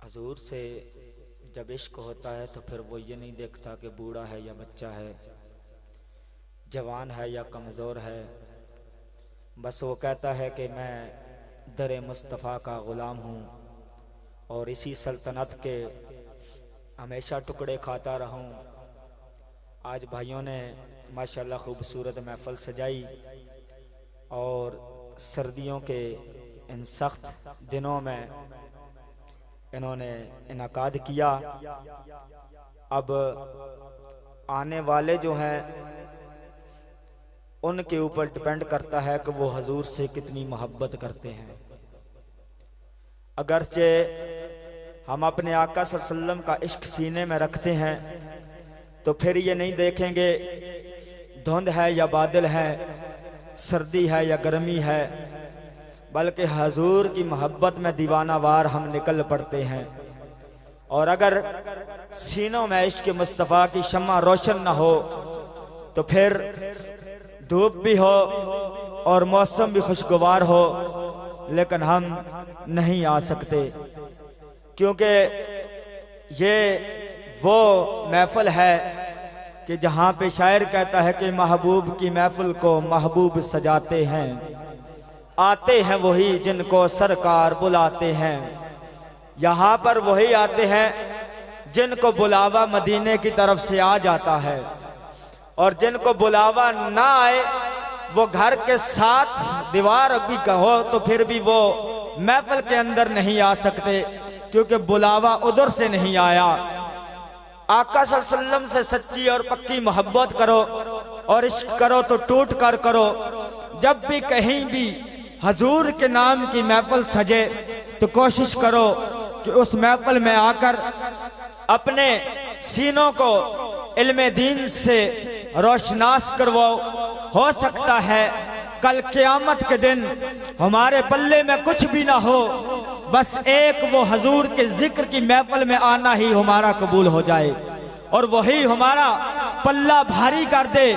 حضور سے جب عشق ہوتا ہے تو پھر وہ یہ نہیں دیکھتا کہ بوڑھا ہے یا بچہ ہے، جوان ہے یا کمزور ہے، بس وہ کہتا ہے کہ میں در مصطفیٰ کا غلام ہوں اور اسی سلطنت کے ہمیشہ ٹکڑے کھاتا رہوں۔ آج بھائیوں نے ماشاءاللہ خوبصورت محفل سجائی اور سردیوں کے ان سخت دنوں میں انہوں نے انعقاد کیا۔ اب آنے والے جو ہیں ان کے اوپر ڈیپینڈ کرتا ہے کہ وہ حضور سے کتنی محبت کرتے ہیں۔ اگرچہ ہم اپنے آقا صلی اللہ علیہ وسلم کا عشق سینے میں رکھتے ہیں تو پھر یہ نہیں دیکھیں گے دھند ہے یا بادل ہے، سردی ہے یا گرمی ہے، بلکہ حضور کی محبت میں دیوانہ وار ہم نکل پڑتے ہیں۔ اور اگر سینوں میں عشق مصطفیٰ کی شمع روشن نہ ہو تو پھر دھوپ بھی ہو اور موسم بھی خوشگوار ہو لیکن ہم نہیں آ سکتے، کیونکہ یہ وہ محفل ہے کہ جہاں پہ شاعر کہتا ہے کہ محبوب کی محفل کو محبوب سجاتے ہیں، آتے ہیں وہی جن کو سرکار بلاتے ہیں۔ یہاں پر وہی آتے ہیں جن کو بلاوا مدینے کی طرف سے آ جاتا ہے، اور جن کو بلاوا نہ آئے وہ گھر کے ساتھ دیوار بھی ہو تو پھر بھی وہ محفل کے اندر نہیں آ سکتے، کیونکہ بلاوا ادھر سے نہیں آیا۔ آقا صلی اللہ علیہ وسلم سے سچی اور پکی محبت کرو اور عشق کرو تو ٹوٹ کر کرو۔ جب بھی کہیں بھی حضور کے نام کی محفل سجے تو کوشش کرو کہ اس محفل میں آ کر اپنے سینوں کو علم دین سے روشناس کرواؤ۔ ہو سکتا ہے کل قیامت کے دن ہمارے پلے میں کچھ بھی نہ ہو، بس ایک وہ حضور کے ذکر کی محفل میں آنا ہی ہمارا قبول ہو جائے اور وہی ہمارا پلہ بھاری کر دے،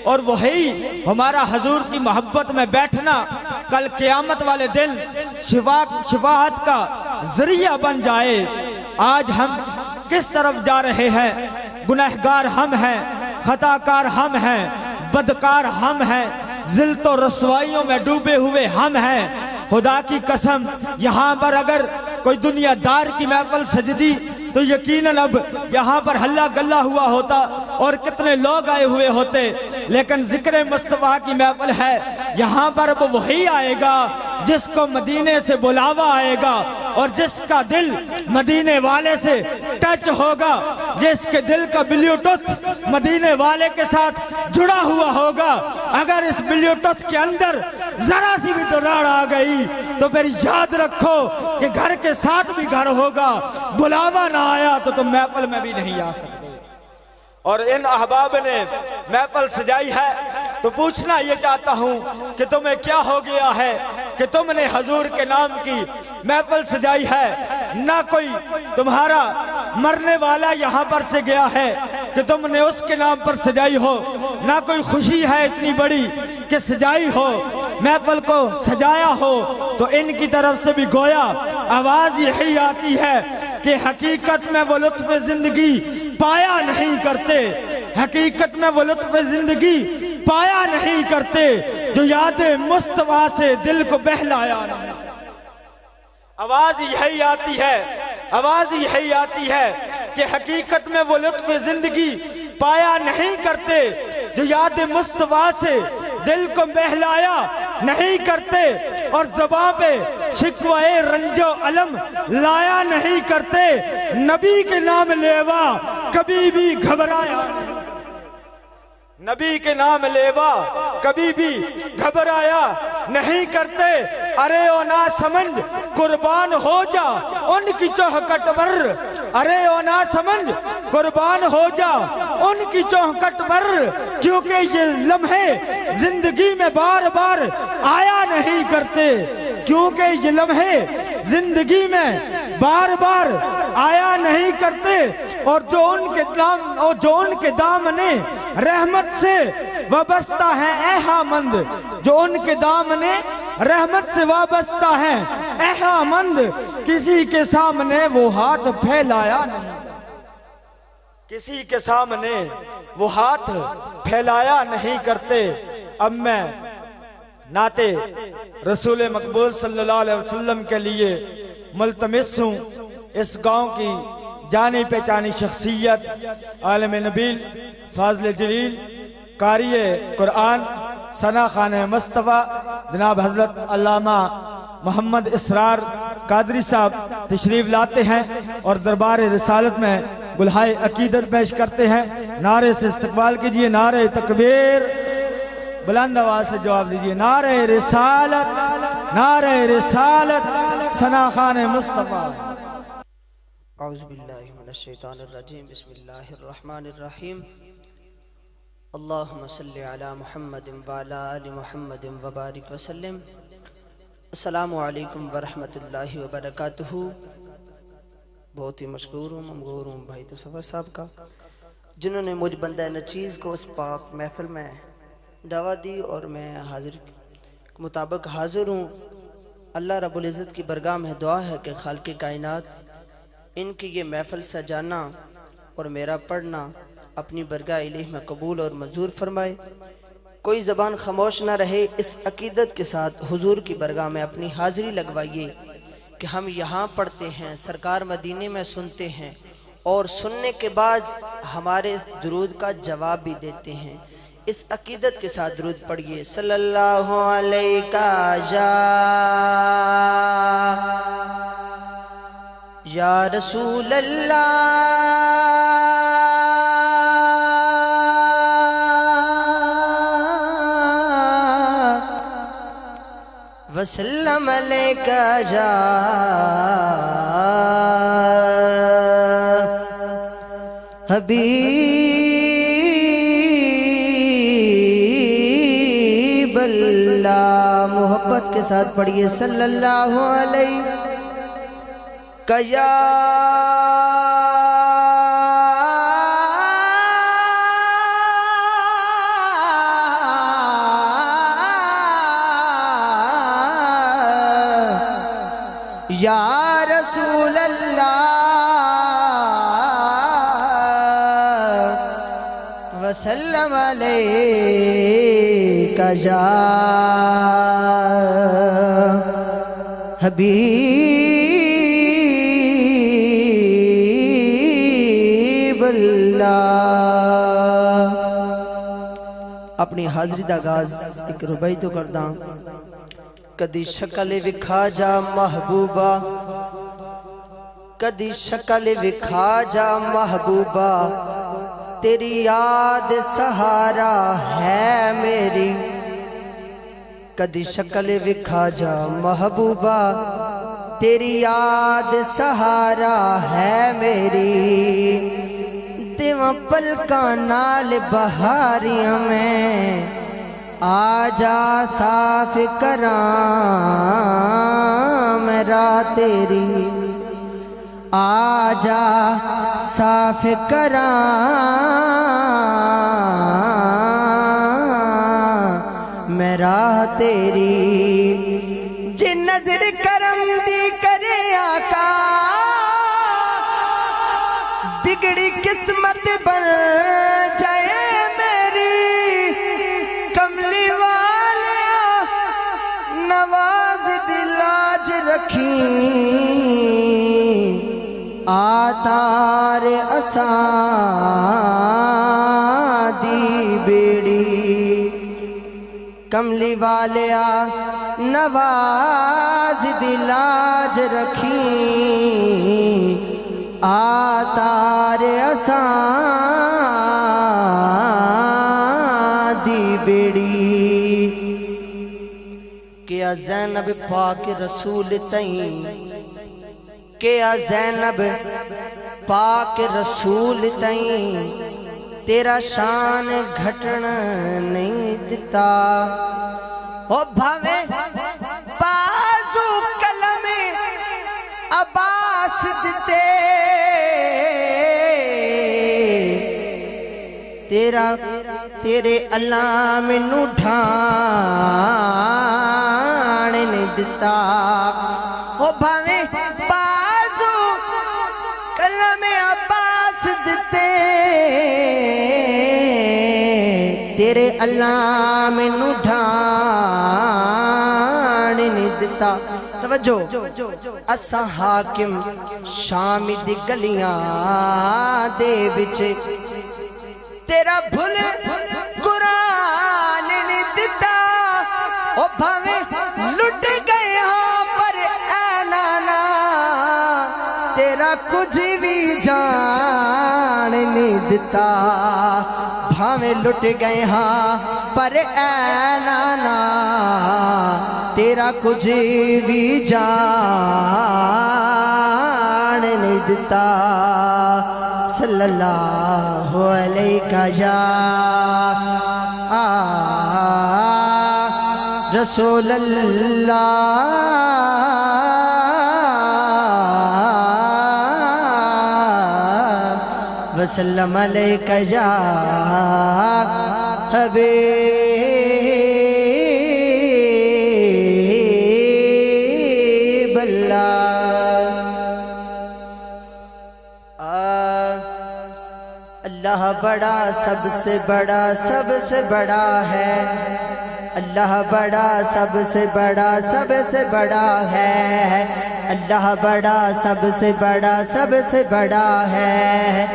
اور وہی ہمارا حضور کی محبت میں بیٹھنا کل قیامت والے دن شفاعت کا ذریعہ بن جائے۔ آج ہم کس طرف جا رہے ہیں؟ گنہگار ہم ہیں، خطاکار ہم ہیں، بدکار ہم ہیں، ذلت و رسوائیوں میں ڈوبے ہوئے ہم ہیں۔ خدا کی قسم یہاں پر اگر کوئی دنیا دار کی محفل سجدی تو یقیناً اب یہاں پر ہلہ گلہ ہوا ہوتا اور کتنے لوگ آئے ہوئے ہوتے، لیکن ذکر مصطفیٰ کی محفل ہے، یہاں پر اب وہی آئے گا جس کو مدینے سے بلاوا آئے گا اور جس کا دل مدینے والے سے ٹچ ہوگا، جس کے دل کا بلیوٹوتھ مدینے والے کے ساتھ جڑا ہوا ہوگا۔ اگر اس بلیوٹوتھ کے اندر ذرا سی بھی دراڑ آ گئی تو پھر یاد رکھو کہ گھر کے ساتھ بھی گھر ہوگا، بلاوا نہ آیا تو تم محفل میں بھی نہیں آ سکتے۔ اور ان احباب نے محفل سجائی ہے تو پوچھنا یہ چاہتا ہوں کہ تمہیں کیا ہو گیا ہے کہ تم نے حضور کے نام کی محفل سجائی ہے؟ نہ کوئی تمہارا مرنے والا یہاں پر سے گیا ہے کہ تم نے اس کے نام پر سجائی ہو، نہ کوئی خوشی ہے اتنی بڑی کہ سجائی ہو، محفل کو سجایا ہو۔ تو ان کی طرف سے بھی گویا آواز یہی آتی ہے کہ حقیقت میں وہ لطف زندگی پایا نہیں کرتے، حقیقت میں وہ لطف زندگی پایا نہیں کرتے جو یاد مصطفیٰ سے دل کو بہلایا نہیں۔ آواز یہی آتی ہے، آواز یہی آتی ہے کہ حقیقت میں وہ لطف زندگی پایا نہیں کرتے جو یاد مصطفیٰ سے دل کو بہلایا نہیں کرتے، اور زباں پہ شکوہ رنج و علم لایا نہیں کرتے۔ نبی کے نام لیوا کبھی بھی گھبرایا نہیں، نبی کے نام لیوا کبھی بھی گھبرایا نہیں کرتے۔ ارے او نا سمجھ قربان ہو جا ان کی چوکھٹ پر، ارے او نا سمجھ قربان ہو جا ان کی چوکھٹ پر، کیونکہ یہ لمحے زندگی میں بار بار آیا نہیں کرتے، کیونکہ یہ لمحے زندگی میں بار بار آیا نہیں کرتے۔ اور جو ان کے دامنے رحمت سے وابستہ ہے اے ہامند، جو ان کے دامنے رحمت سے وابستہ ہیں احامند، کسی کے سامنے وہ ہاتھ پھیلایا نہیں، کسی کے سامنے وہ ہاتھ پھیلایا نہیں کرتے۔ اب میں نعت رسول مقبول صلی اللہ علیہ وسلم کے لیے ملتمس ہوں۔ اس گاؤں کی جانی پہچانی شخصیت، عالم نبیل، فاضل جلیل، قاری قرآن، ثنا خان مصطفیٰ جناب حضرت علامہ محمد اسرار قادری صاحب تشریف لاتے ہیں اور دربار رسالت میں گلہائے عقیدت پیش کرتے ہیں۔ نعرے سے استقبال کیجئے، نعرے تکبیر، بلند آواز سے جواب دیجئے، نعرے رسالت، نعرے رسالت، ثنا خان مصطفیٰ۔ اعوذ باللہ من الشیطان الرجیم، بسم اللہ الرحمن الرحیم۔ اللہم صلی علی محمد وعلی آل محمد وبارک وسلم۔ السلام علیکم ورحمۃ اللہ وبرکاتہ۔ بہت ہی مشکور ہوں، ممغور ہوں بھائی تصور صاحب کا، جنہوں نے مجھ بندہ نچیز کو اس پاک محفل میں دعوت دی، اور میں حاضر کے مطابق حاضر ہوں۔ اللہ رب العزت کی برگاہ میں دعا ہے کہ خالق کائنات ان کی یہ محفل سجانا اور میرا پڑھنا اپنی برگاہ الہ میں قبول اور منظور فرمائے۔ کوئی زبان خاموش نہ رہے، اس عقیدت کے ساتھ حضور کی برگاہ میں اپنی حاضری لگوائیے کہ ہم یہاں پڑھتے ہیں، سرکار مدینے میں سنتے ہیں، اور سننے کے بعد ہمارے درود کا جواب بھی دیتے ہیں۔ اس عقیدت کے ساتھ درود پڑھیے، صلی اللہ علیہ یا رسول اللہ وسلم علیکہ یا حبیب اللہ۔ محبت کے ساتھ پڑھیے، صلی اللہ علیہ یا یا رسول اللہ وسلم علیکہ یا حبیب اللہ۔ اپنی حاضری دا آغاز ایک ربائی تو کرداں۔ کدی شکل وکھا جا محبوبہ، کدی شکل وکھا جا محبوبہ، تیری یاد سہارا ہے میری۔ کدی شکل وکھا جا محبوبہ، تیری یاد سہارا ہے میری۔ دیواں پلکاں نال بہاریاں میں آجا صاف کراں میرا تیری، آجا صاف کراں میرا تیری۔ جے نظر کرم دی کرے آقا، بگڑی قسمت بن جائے میری۔ کملی والیا نواز دلاج رکھیں، آتار اساں دی بیڑی۔ کملی والیا نواز دلاج رکھیں، آتار اساں دی بیڑی۔ کیا زینب پاک رسول تئیں، کیا زینب پاک رسول تئیں تیرا شان گھٹن نہیں دتا۔ او بھاوے بازو کلم عباس دتے، تیرے اللہ مینوں ڈھانے دتا ہو بھاویں بازو کلم عباس دتے تیرے اللہ مینوں ڈھان نہیں دتا توجہ اساں حاکم شام دی گلیاں دے وچ تیرا بھل قرآن نہیں دتا او بھاویں لٹ گئے ہاں پر اے نانا تیرا کچھ بھی جان نہیں دتا بھاویں لٹ گئے ہاں پر اے نانا تیرا کچھ بھی جان نہیں دتا صلی اللہ علیہ یا رسول اللہ وسلم علیہ یا حبیب اللہ اللہ بڑا سب سے بڑا سب سے بڑا ہے اللہ بڑا سب سے بڑا سب سے بڑا ہے اللہ بڑا سب سے بڑا سب سے بڑا ہے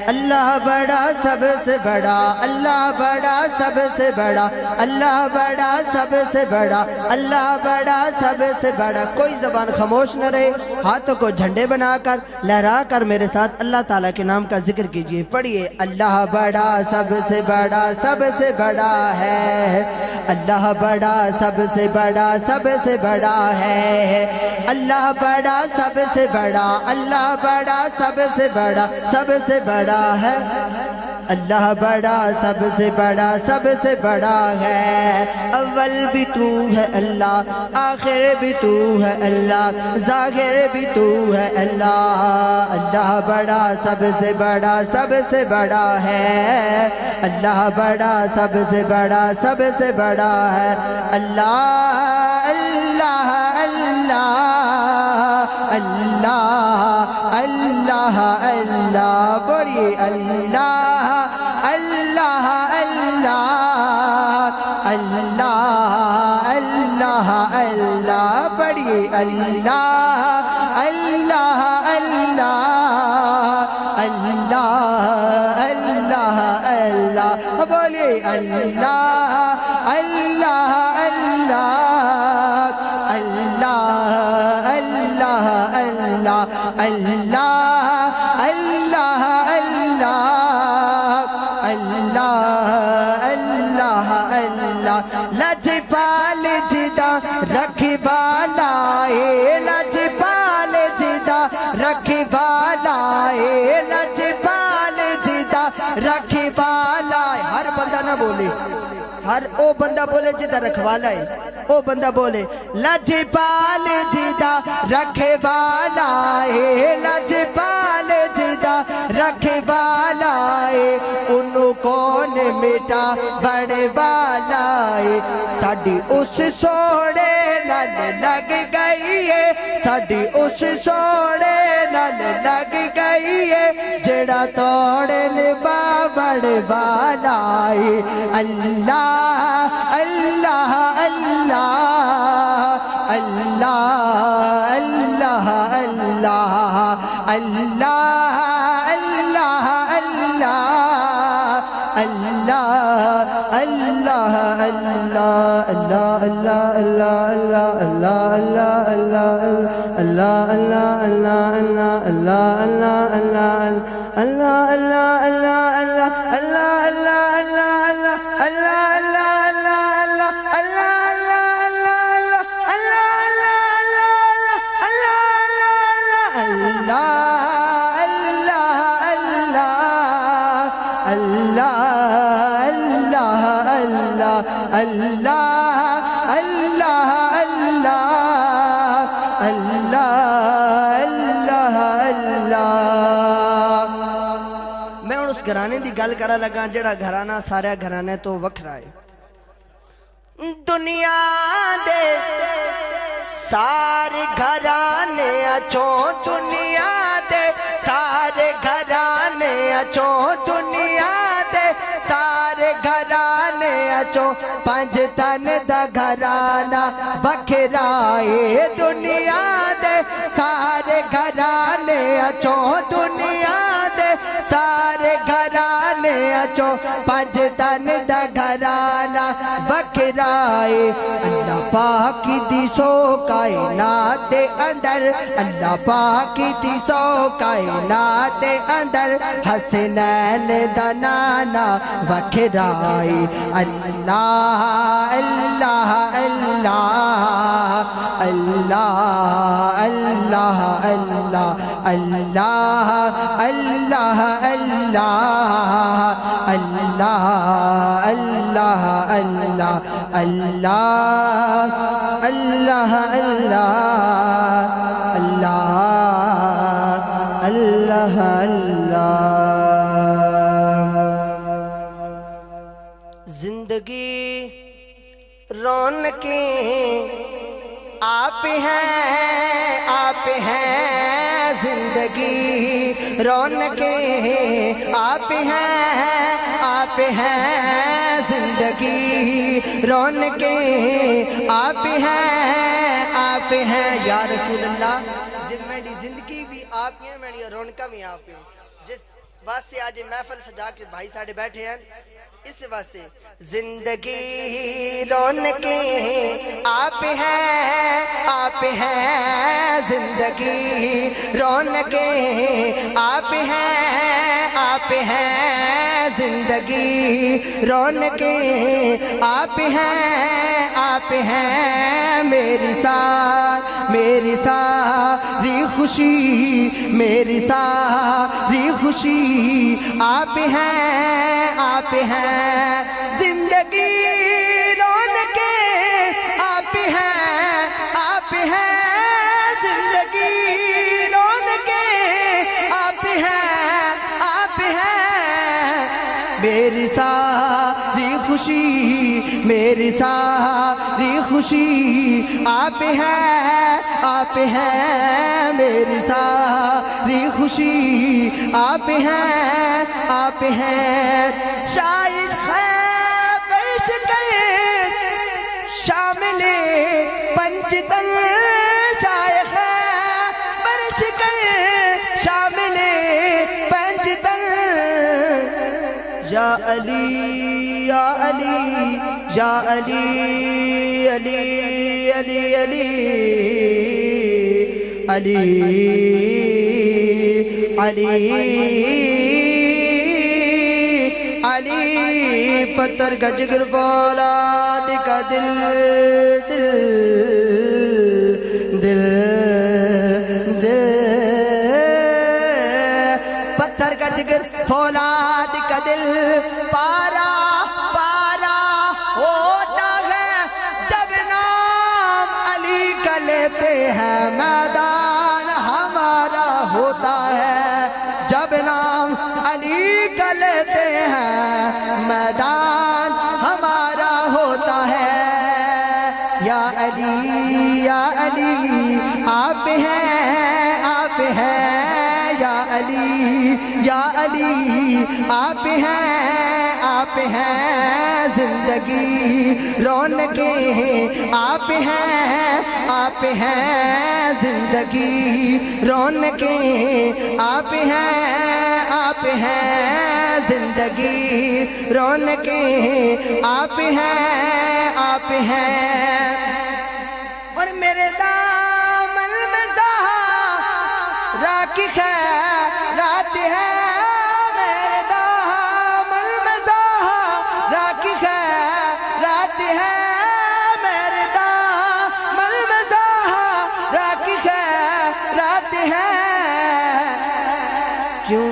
اللہ بڑا سب سے بڑا اللہ بڑا سب سے بڑا اللہ بڑا سب سے بڑا اللہ بڑا سب سے بڑا کوئی زبان خاموش نہ رہے ہاتھوں کو جھنڈے بنا کر لہرا کر میرے ساتھ اللہ تعالیٰ کے نام کا ذکر کیجئے پڑھیے اللہ بڑا سب سے بڑا سب سے بڑا ہے اللہ بڑا سب سے بڑا سب سے بڑا ہے اللہ بڑا سب سے بڑا اللہ بڑا سب سے بڑا سب سے بڑا ہے اللہ بڑا سب سے بڑا سب سے بڑا ہے اول بھی تو ہے اللہ آخر بھی تو ہے اللہ ظاہر بھی تو ہے اللہ اللہ بڑا سب سے بڑا سب سے بڑا ہے اللہ بڑا سب سے بڑا سب سے بڑا ہے اللہ اللہ اللہ اللہ اللہ اللہ بڑی اللہ اللہ اللہ اللہ اللہ اللہ بڑی اللہ اللہ اللہ اللہ اللہ اللہ بولی اللہ اللہ اللہ اللہ اللہ اللہ اللہ اللہ اللہ اللہ اللہ لجپال جدا رکھی بالائے لجپال جدا رکھی بالائے لجپال جدا رکھی بالائے ہر بندہ نہ بولے ہر او بندہ بولے جدا رکھوالا ہے او بندہ بولے لجپال جدا رکھے بالا ہے لجپال جدا رکھے بالا ہے انہوں کون مٹا بڑے بالا ہے ساڑھی اس سوڑے نل لگ گئی ہے ساڑھی اس سوڑے نل لگ گئی ہے جڑا توڑے نبا بڑے بالا ہے اللہ اللہ اللہ اللہ اللہ اللہ اللہ اللہ اللہ اللہ اللہ اللہ اللہ میں اس گھرانے دی گل کرا لگا جڑا گھرانہ سارے گھرانے تو وکھرا ہے دنیا دے سارے گھرانے اچوں دنیا دے سارے گھرانے اچوں دنیا دے سارے گھرانے اچوں پنج تن دا گھرانہ بکھرائے دنیا دے سارے گھرانے اچوں دنیا دے سارے گھرانے اچوں پنج تن دا گھرانہ بکھرائے اللہ پاک دی سو کائنات دے اندر اللہ پاک دی سو کائنات دے اندر حسنین دا نانا وکھرائے اللہ اللہ اللہ اللہ اللہ اللہ اللہ اللہ اللہ اللہ اللہ اللہ اللہ اللہ اللہ اللہ اللہ زندگی رونقیں آپ ہیں زندگی رونقیں آپ ہیں زندگی رونقیں آپ ہیں یا رسول اللہ میری زندگی بھی آپ ہیں میری رونقیں بھی آپ ہیں جس واسطے آج محفل سجا کے بھائی ساڑھے بیٹھے ہیں اس واسطے زندگی رونقیں آپ ہیں زندگی رونقیں آپ ہیں زندگی رونقیں آپ ہیں میری ساری خوشی میری ساری خوشی آپ ہیں زندگی رونقیں آپ ہیں زندگی رونقیں آپ ہیں میری ساری خوشی میری ساری خوشی آپ ہیں میری ساری خوشی آپ ہیں شاید ہے پیش کر شامل پنجتن شاید ہے پیش کر شامل پنجتن یا علی یا علی یا علی علی علی علی علی علی پتھر کا جگر فولاد کا دل دل دل دل پتھر کا جگر فولاد کا دل پارا پارا ہوتا ہے جب نام علی کا لیتے ہیں میدان ہمارا ہوتا ہے جب نام علی کا لیتے ہیں میدان ہمارا ہوتا ہے یا علی آپ ہیں یا علی آپ ہیں زندگی رونقیں آپ ہیں زندگی رونقیں آپ ہیں زندگی رونقیں آپ ہیں اور میرے دامن میں زہرا کی خیرات ہے میرے دامن میں زہرا کی خیرات ہے میرے دامن میں زہرا کی خیرات ہے کیوں